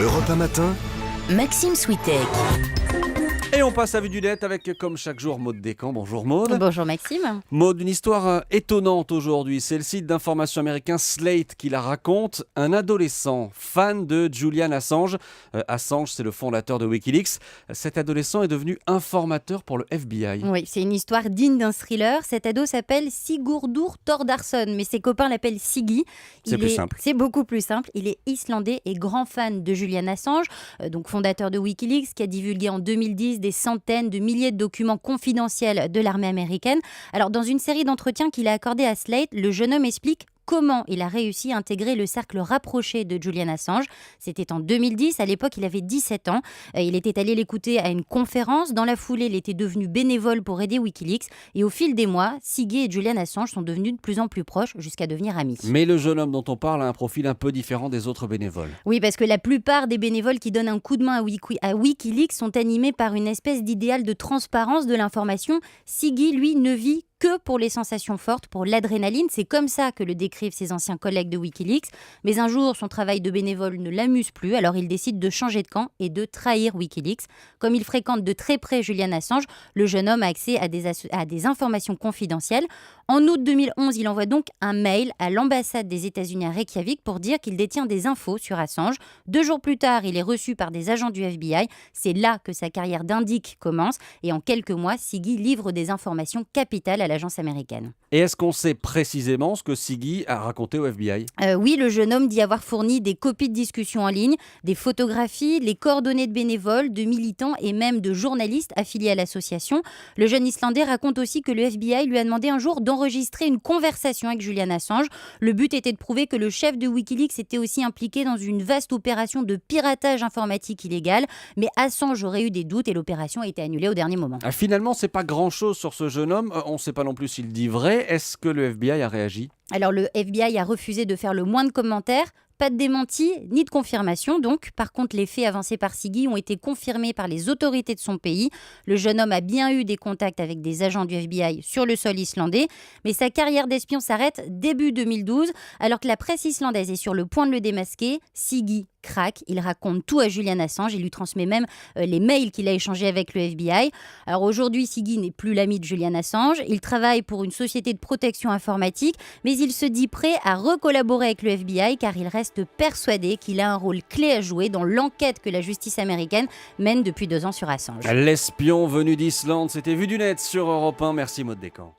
Europe 1 matin, Maxime Switek. Et on passe à Vue du Net avec, comme chaque jour, Maude Descamps. Bonjour Maude. Bonjour Maxime. Maude, une histoire étonnante aujourd'hui. C'est le site d'information américain Slate qui la raconte. Un adolescent fan de Julian Assange. Assange, c'est le fondateur de Wikileaks. Cet adolescent est devenu informateur pour le FBI. Oui, c'est une histoire digne d'un thriller. Cet ado s'appelle Sigurdur Thordarson, mais ses copains l'appellent Siggy. C'est plus simple. C'est beaucoup plus simple. Il est islandais et grand fan de Julian Assange, donc fondateur de Wikileaks, qui a divulgué en 2010 des centaines de milliers de documents confidentiels de l'armée américaine. Alors, dans une série d'entretiens qu'il a accordé à Slate, le jeune homme explique comment il a réussi à intégrer le cercle rapproché de Julian Assange. C'était en 2010, à l'époque il avait 17 ans. Il était allé l'écouter à une conférence. Dans la foulée, il était devenu bénévole pour aider Wikileaks. Et au fil des mois, Siggy et Julian Assange sont devenus de plus en plus proches jusqu'à devenir amis. Mais le jeune homme dont on parle a un profil un peu différent des autres bénévoles. Oui, parce que la plupart des bénévoles qui donnent un coup de main à Wikileaks sont animés par une espèce d'idéal de transparence de l'information. Siggy, lui, ne vit que pour les sensations fortes, pour l'adrénaline. C'est comme ça que le décrivent ses anciens collègues de Wikileaks. Mais un jour, son travail de bénévole ne l'amuse plus, alors il décide de changer de camp et de trahir Wikileaks. Comme il fréquente de très près Julian Assange, le jeune homme a accès à des informations confidentielles. En août 2011, il envoie donc un mail à l'ambassade des États-Unis à Reykjavik pour dire qu'il détient des infos sur Assange. 2 jours plus tard, il est reçu par des agents du FBI. C'est là que sa carrière d'indic commence. Et en quelques mois, Siggy livre des informations capitales à l'agence américaine. Et est-ce qu'on sait précisément ce que Siggy a raconté au FBI ? Oui, le jeune homme dit avoir fourni des copies de discussions en ligne, des photographies, les coordonnées de bénévoles, de militants et même de journalistes affiliés à l'association. Le jeune Islandais raconte aussi que le FBI lui a demandé un jour d'enregistrer une conversation avec Julian Assange. Le but était de prouver que le chef de Wikileaks était aussi impliqué dans une vaste opération de piratage informatique illégal. Mais Assange aurait eu des doutes et l'opération a été annulée au dernier moment. Finalement, c'est pas grand-chose sur ce jeune homme. On ne sait pas non plus s'il dit vrai. Est-ce que le FBI a réagi ? Alors le FBI a refusé de faire le moins de commentaires. Pas de démenti ni de confirmation donc. Par contre, les faits avancés par Siggy ont été confirmés par les autorités de son pays. Le jeune homme a bien eu des contacts avec des agents du FBI sur le sol islandais. Mais sa carrière d'espion s'arrête début 2012. Alors que la presse islandaise est sur le point de le démasquer, Siggy craque. Il raconte tout à Julian Assange. Il lui transmet même les mails qu'il a échangés avec le FBI. Alors aujourd'hui, Siggy n'est plus l'ami de Julian Assange. Il travaille pour une société de protection informatique. Mais il se dit prêt à recollaborer avec le FBI car il reste persuadé qu'il a un rôle clé à jouer dans l'enquête que la justice américaine mène depuis 2 ans sur Assange. L'espion venu d'Islande, c'était Vue du Net sur Europe 1. Merci Maude Descamps.